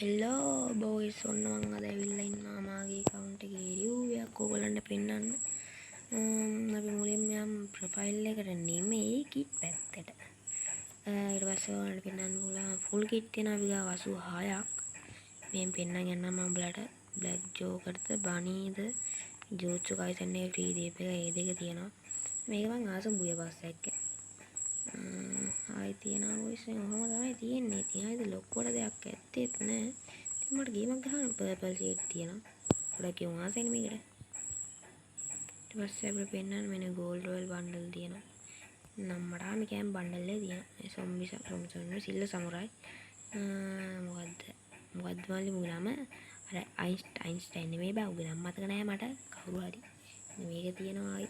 හෙල්ලෝ boys ඔන්න මං අද ඇවිල්ලා ඉන්නවා මාගේ account එකේ review එකක් ඔයගලන්ට පෙන්නන්න. අපි මුලින්ම යම් ප්‍රොෆයිල් එකට නෙමෙයි කිට් පැත්තට. ඊට පස්සේ ඔයාලට පෙන්නන්න පුළුවන් full kit තියෙනවා අපි ගාව 86ක්. මේන් පෙන්නන්න යනවා මම උඹලට black jokerද bunnyද jujutsu kaisen එකේ free දීප එක ඒ දෙක තියෙනවා. මේක මං ආසම් බුය පස්සෙක්. ආයි තියෙනවා වොයිස් එක ඔහොම තමයි තියෙන්නේ. ඉතින් ආයිද ලොක්කොට දෙයක් ඇත්තෙත් නෑ. ඉතින් මට ගේමක් ගහන්න පර්පල් ෂීට් තියෙනවා. ගොඩක් යොමු ආසයිනේ මේකට. ඊට පස්සේ අපිට පෙන්නන්න මෙන්න ගෝල්ඩ් රොයල් බන්ඩල් තියෙනවා. නම් මට ආමි කෑම් බන්ඩල් එකේ තියෙනවා. මේ සොම්බි සිල්ල සමුරයි. මොකද්ද මල්ලි මුගේ නම? අර අයින්ස්ටයින් නෙමෙයි බා උගේ නම මතක නෑ මට. කවුරු හරි. මේක තියෙනවා ආයි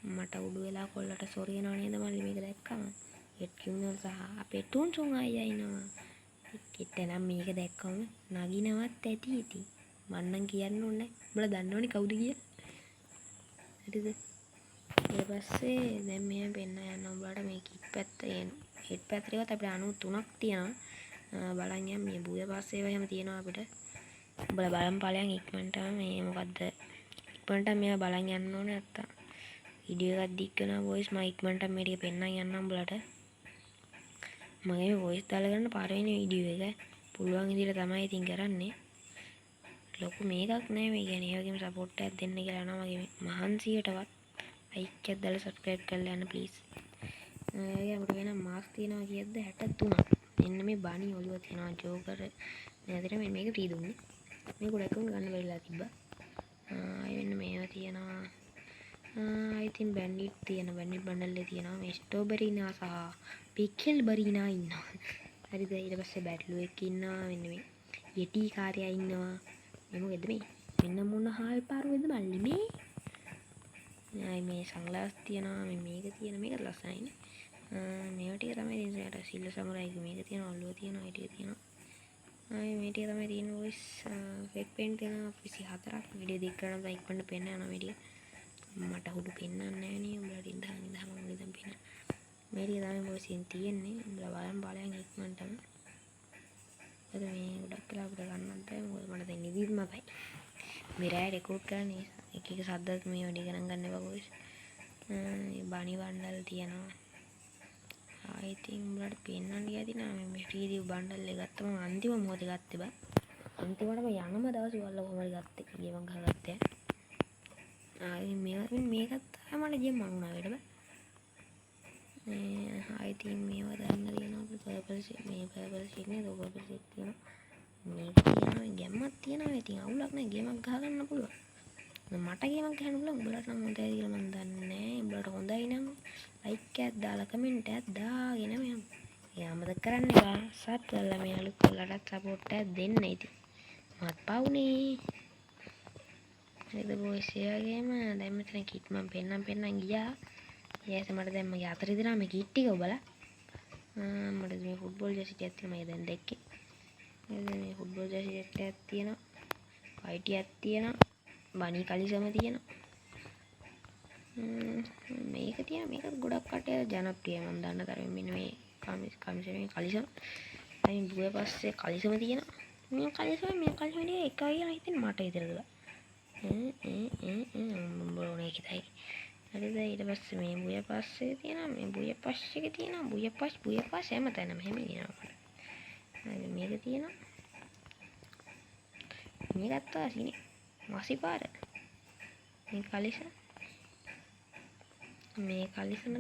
මට උඩු වෙලා කොල්ලට සොරි වෙනව නේද මල්ලි මේක දැක්කම හෙඩ් කිව්නල් සහ අපේ ටුන්සුන් අයියා ඉනවා කිට්ට නම් මේක දැක්කම නගිනවත් ඇති ඉතින් මන්නම් කියන්න ඕනේ උඹලා දන්නවනේ කවුද කියලා හරිද ඊට පස්සේ දැන් මෙහෙම පෙන්න යන්න උඹලට මේ කිට් පැත්ත හෙඩ් පැත්තට අපිට 93ක් තියෙනවා බලන් යන්න මේ බුය පස්සේ ඒවා එහෙම තියෙනවා අපිට උඹලා බලන් ඵලයන් ඉක්මනට මේ මොකද්ද ඉක්මනට මෙයා බලන් යන්න ඕනේ නැත්තම් වීඩියෝ එකක් දික් කරනවා වොයිස් මම ඉක්මනට මේ ටික පෙන්නන්න යන්නම් උඹලට මගේ වොයිස් දාලා ගන්න පළවෙනි වීඩියෝ එක පුළුවන් විදිහට තමයි ඉතින් කරන්නේ ලොකු මේකක් නෑ මේ කියන්නේ ඒ වගේම සපෝට් එකක් දෙන්න කියලා යනවා මගේ මහන්සියටවත් ලයික් එකක් දාලා සබ්ස්ක්‍රයිබ් කරලා යන්න ප්ලීස් ඒ අපිට වෙන මාක්ස් තියනවා කියද්ද 63ක් මෙන්න මේ බණි ඔළුව තියනවා ජෝකර් මෙතන මේක ෆ්‍රී දුන්නේ මේ ගොඩක් උන් ගන්න බැරිලා තිබ්බා ආයෙ වෙන මේවා තියනවා ඉතින් බැන්ඩිට් තියෙන බැන්ඩිට් බන්ඩල් එකේ තියෙනවා මේ ස්ට්‍රෝබෙරිනා සහ පිකල් බරිනා ඉන්නවා. හරිද ඊට පස්සේ බැට්ලු එක ඉන්නවා මෙන්න මේ යටි කාර්යය ඉන්නවා. මේ මොකද මේ මෙන්න මොන හාල් පාරුවේද මල්ලි මේ. ආයි මේ සන්ග්ලාස් තියෙනවා මේක තියෙන මේක ලස්සනයිනේ. මේවා ටික තමයි තියෙන්නේ සිල්ල සමුරයික මේක තියෙනවා ඔළුව තියෙනවා ඒ ටික තියෙනවා. ආයි මේ ටික තමයි තියෙන්නේ වොයිස් ෆේක් පේන්ට් තියෙනවා 24ක් වීඩියෝ දෙක කරනවා බයික් පන්න පෙන්න යනවා මේ ටික. මට හුදු පෙන්නන්නේ නැහැ නේ උඹලට ඉඳන් මම ඉඳන් පෙන්න. මේ ටික තමයි මොකසින් තියෙන්නේ. උඹලා බලන් බලයන් ඉක්මනටම. අද මේ ගොඩක් කලා අපිට ගන්නත් බෑ මොකද මට දැන් නිදිත් මතයි. මේ රෑ රෙකෝඩ් කරන්නේ එක එක සද්දත් මේ වැඩි ගණන් ගන්න එපා කොයිස්. මේ බණි බණ්ඩල් තියෙනවා. ආයි ඉතින් උඹලට පෙන්නන්න ගියාදී නා මේ ෆ්‍රී බණ්ඩල් එක ගත්තම අන්තිම මොහොතේ ගත්තේ බා. අන්තිමටම යනම දවසේ වල්ලා කොහමද ගත්තේ ගේමක් ගහගත්තේ. ආයි මේකත් තමයි මට ගේම් වුණා වේද බා. මේ ආයි ඉතින් මේව දාන්න තියෙනවා අපේ පර්පල් ෂීට් මේ පර්පල් ෂීට් නේද පර්පල් ෂීට් තියෙනවා. මේක තියෙනවා ගැම්මක් තියෙනවා ඉතින් අවුලක් නැහැ ගේමක් ගහගන්න පුළුවන්. මට ගේමක් ගහන්න පුළුවන් උඹලට නම් හොඳයි කියලා මම දන්නේ නැහැ. උඹලට හොඳයි නම් ලයික් එකක් දාලා කමෙන්ට් එකක් දාගෙන යන්න. ඒ අමතක කරන්න එපා. සබ් කරලා මේ අලුත් කොල්ලටත් සපෝට් එකක් දෙන්න ඉතින්. මත් පවුනේ. හරිද බොයිස් ඒ වගේම දැන් මෙතන කිට් මම පෙන්නම් ගියා. ඊයස මට දැන් මගේ අතේ දෙනා මේ කිට් ටික ඔබලා මට මේ ෆුට්බෝල් ජර්සි ටිකක් තියෙනවා මම දැන් දැක්කේ. මේ ෆුට්බෝල් ජර්සි ටිකක් තියෙනවා. වයිටියක් තියෙනවා. බනි කලිසම තියෙනවා. මේක තියෙනවා මේක ගොඩක් කටේ ජනප්‍රියයි මම දන්න තරමින් මෙන්න මේ කමිසමේ කලිසම. අයින් බුය පස්සේ කලිසම තියෙනවා. මේ කලිසම ටික එක කියලා හිතෙන්නේ මට විතරද. උඹලෝනේ කිතයි. හරිද ඊට පස්සේ මේ බුය පස්සේ තියෙනවා මේ බුය පස්සේ එක තියෙනවා බුය පස් හැමතැනම හැම තියෙනවා. හරි මේක තියෙනවා. මේකත් වාසිනේ. වාසිපාර. මේ කලිසම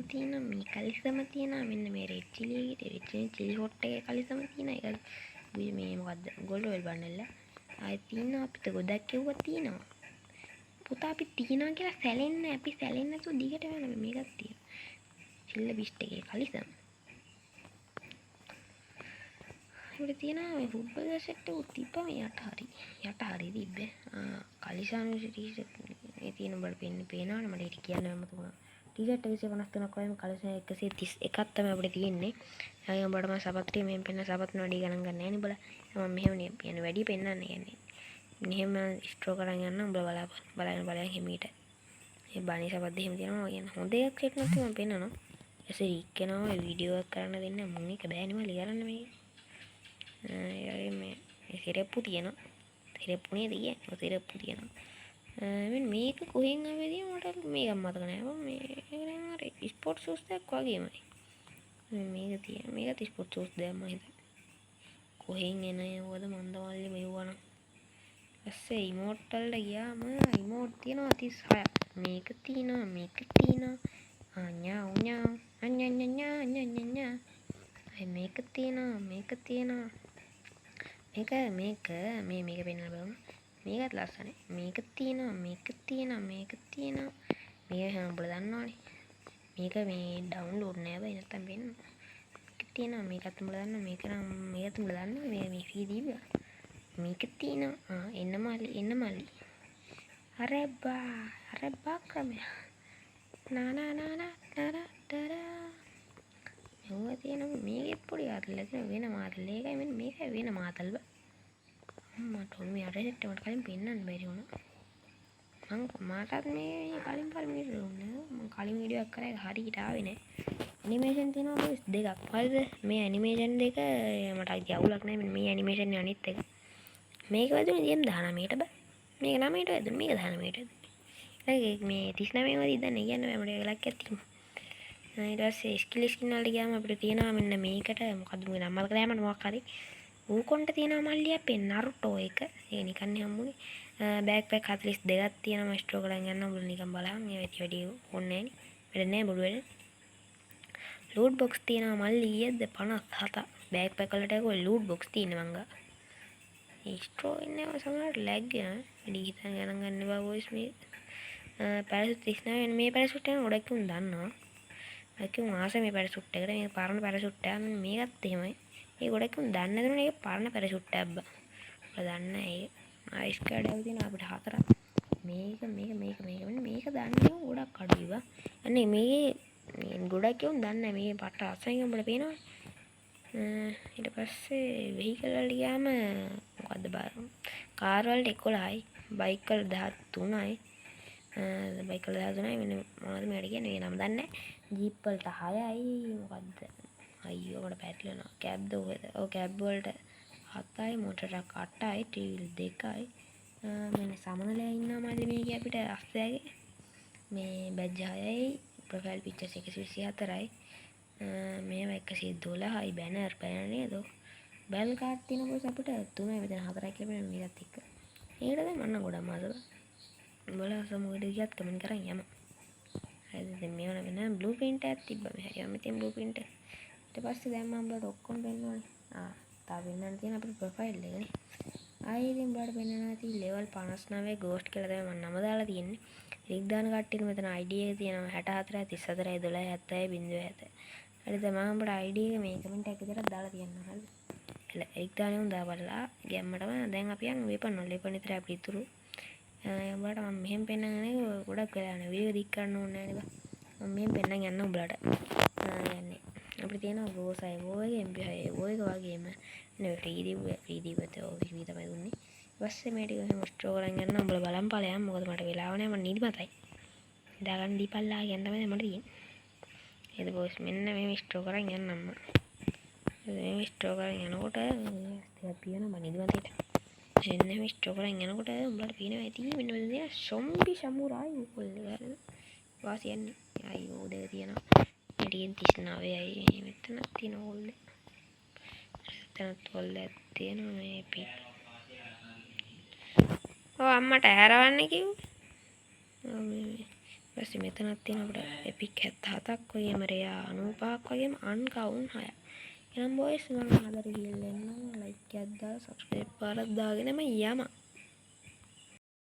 තියෙනවා මෙන්න මේ රෙඩ් චිලි හොට් එකේ කලිසම තියෙන එක මේ මොකද්ද ගෝල්ඩ් රොයල් බන්ඩල් එක ආයෙත් තියෙනවා අපිට ගොඩක් කෙවුවා තියෙනවා පුතා අපි තියනවා කියලා සැලෙන්නේ අපි සැලෙන්නේ නැතුව දිගට යනවා මේකක් තියෙනවා සිල්ල බිස්ට් එකේ කලිසම අපිට තියෙනවා මේ ෆුට්බෝල් සෙට් එක තිබ්බා මේ යට හරි තිබ්බේ කලිසම ටී-ෂර්ට් මේ තියෙන බඩ පේනවනේ මට ඒක කියන්න මම තුනා ටී-ෂර්ට් 153ක් වගේම කලිසම 131ක් තමයි අපිට තියෙන්නේ ඊළඟ උඹට මම සපත්ටි මෙන් පෙන්න සපත් වැඩි ගණන් ගන්න නැහැ නේ බලා මම මෙහෙම නේ කියන්නේ වැඩි පෙන්නන්නේ කියන්නේ මෙහෙම ස්ට්‍රෝ කරන් යන්න උඹලා බලන්න හිමීට මේ බණි සපත් දෙහිම තියෙනවා කියන්නේ හොඳ එකක් සෙට් නැති මම පෙන්නනවා එසේ රික්කනවා මේ වීඩියෝ එකක් කරන්න දෙන්න මුන් එක බෑනේ මම ලියරන්න මේ ඒ වගේ මේ තෙරප්පු තියෙනවා. තෙරප්පු නේද කියන්නේ? තෙරප්පු තියෙනවා. මේක කොහෙන් ආවේද මට මේක මතක නැහැ. මේ අර ස්පෝර්ට්ස් ෂූස් එකක් වගේමයි. මේක තියෙන මේක ස්පෝර්ට්ස් ෂූස් දෙයක් මම හිතන්නේ. කොහෙන් එන ඒවද මන්දමල්ලි මෙව්වනම්. ඇස්සේ ඉමෝට් වලට ගියාම ඉමෝට් තියෙනවා 36. මේක තියෙනවා. අඤ්ඤා උඤ්ඤා අඤ්ඤඤ්ඤා අඤ්ඤඤ්ඤා. මේක තියෙනවා. මේක පෙන්නන්න බලමු. මේකත් ලස්සනයි. මේක තියෙනවා. මේක හැමෝම දන්නවනේ. මේක මේ ඩවුන්ලෝඩ් නෑ බයි නැත්තම් වෙන්න. මේක තියෙනවා. මේකත් උඹලා දන්නවා. මේකත් උඹලා දන්නවා. මේ ෆ්‍රී දීලා. මේක තියෙනවා. එන්න මල්ලි. අර බා ක්‍රමය. නා මෙව තියෙනවා. මේකෙත් පොඩි ආතල් තියෙන වෙන මාතල්. ඒකයි මෙන්න මේක වෙන මාතල් බා. මට මේ අර සෙට් එකට කලින් පෙන්නන්න බැරි වුණා. මටත් මේ කලින් පරිමිට දුන්නේ. මම කලින් වීඩියෝ එකක් කරා ඒක හරියට ආවේ නෑ. ඇනිමේෂන් තියෙනවා බොස් දෙකක්. හරිද? මේ ඇනිමේෂන් දෙක මට අයිති අවුලක් නෑ. මෙන්න මේ ඇනිමේෂන් එක අනිත් එක. මේක වැදුනේ DM 19ට බෑ. මේක 9ට වැදුනේ. මේක 19ට වැදුනේ. ඒක මේ 39 වදී දන්නේ කියන්නේ මම ඒලක් ඇති. ඊට පස්සේ ස්කින් වලට ගියාම අපිට තියෙනවා මෙන්න මේකට මොකද්ද මේ නම මතක නැහැ මට මොකක් හරි. ඌකොන්ට තියෙනවා මල්ලිය අපේ නරුටෝ එක. ඒක නිකන් හම්බුනේ. බෑග්පැක් 42ක් තියෙනවා මම ස්ටෝර් කරන් යන්න උඹලා නිකන් බලන්න. මේ වැඩි ඕනේ නැහැ නේ. වැඩ නැහැ බොරු වැඩ. ලූට් බොක්ස් තියෙනවා මල්ලි ඊයේද 57. බෑග්පැක් වලට ඒක ලූට් බොක්ස් තියෙනවා මංගා. ස්ටෝර් ඉන්නේ සමහරට ලැග් යනවා. වැඩි හිතන් ගණන් ගන්න බා බොයිස් මේ. පැරෂුට් 39 මේ පැරෂුට් එක ගොඩක් උන් දන්නවා. ඒකම ආසම මේ පැරෂුට් එකට මේ පරණ පැරෂුට් එක මේකත් එහෙමයි. ඒ ගොඩක් උන් දන්නේ නැතුනේ ඒක පරණ පැරෂුට් එකක් බා. ඔයා දන්නේ ඒක. ආයිස් කාඩ් එකක් තියෙනවා අපිට 4ක්. මේක දන්නේ ගොඩක් අඩුයි බා. අනේ මේ ගොඩක් උන් දන්නේ මේ පට අසයෙන් උඹට පේනවා. ඊට පස්සේ වෙහිකල් වල ගියාම මොකද්ද බා කාර් වලට 11යි බයික් වල 13යි බයික් වල 13යි මෙන්න මොනවද මේකට කියන්නේ මේ නම දන්නේ නැහැ ජීප් වලට 6යි මොකද්ද අයියෝ මට පැටලෙනවා කැබ්ද ඔය කැබ් වලට 7යි මොටර් එකක් 8යි ටීවීල් 2යි මෙන්න සමනලයා ඉන්නවා මල්ලි මේක අපිට අස්සයාගේ මේ බැජ් 6යි ප්‍රොෆයිල් පික්චර්ස් 124යි මේවා 112යි බැනර් නේද බෙල් කාඩ් තියෙන පොස් අපිට 3යි මෙතන 4යි කියලා මෙන්න මේකත් එක්ක ඒකද මන්න ගොඩක් මාසද උඹලා සමගට ගියත් කමෙන්ට් කරන් යන්න හරිද දැන් මේවන වෙන බ්ලූ ප්‍රින්ට් එකක් තිබ්බා මේ හරියම තියෙන බ්ලූ ප්‍රින්ට් ඊට පස්සේ දැන් මම උඹලට ඔක්කොම පෙන්නනවා තාම වෙනන්න තියෙන අපේ ප්‍රොෆයිල් එකනේ ආයේ ඉතින් උඹලට පෙන්නනවා තියෙන ලෙවල් 59 ගෝස්ට් කියලා තමයි මම නම දාලා තියෙන්නේ ලින්ක් දාන කට්ටියට මෙතන ID එක තියෙනවා 64 34 12 70 07 හරිද මම උඹට ID එක මේ කමෙන්ට් එකක් විතරක් දාලා තියන්නම් හරිද එල එක් දාන්නේ උන් දාපල්ලා ගැම්මටම දැන් අපි යන් වෙපන් වල විතර අපිට ඉතුරු උඹලට මම මෙහෙම පෙන්නන්නේ ගොඩක් වෙලා යන වීඩියෝ දික් කරන්න ඕනේ නැහැ නේද මම මෙහෙම පෙන්නන් යන්න උඹලට යන්නේ අපිට තියෙනවා ගෝ 6 ගෝ එක MP6 ගෝ එක වගේම නේ ෆ්‍රී දීපත ඔය තමයි දුන්නේ ඊපස්සේ මේ ටික එහෙම ස්ටෝර් කරන් යන්න උඹලා බලන් ඵලයන් මොකද මට වෙලාව නැහැ මම නිදිමතයි දාගන්න දීපල්ලා කියන්න තමයි මට තියෙන්නේ ඒද බොස් මෙන්න මේ ස්ටෝර් කරන් යන්නම් මේ ස්ටෝර් කරන් යනකොට ටිකක් පියනවා මම නිදිමතේට එන්න මේ ස්ටෝර් කරන් යනකොට උඹලට පේනවා ඇති මෙන්න මෙතන තියෙන සොම්බි සමුරායි කොල්ලේ හරිද වාසියන්නේ අයියෝ දෙක තියෙනවා මෙතන 39යි මෙතන තියෙන කොල්ලේ එතන කොල්ලේ තියෙනවා මේ පිට ඔව් අම්මට හැරවන්න කිව්වේ මේ ඊපස්සේ මෙතනක් තියෙන අපිට එපික් 77ක් වගේම රෙයා 95ක් වගේම අන්කවුන් 6ක් එහෙනම් බොයිස් මම අදට ගිහින් එන්නම් ලයික් එකක් දාලා සබ්ස්ක්‍රයිබ් පාරක් දාගෙනම යම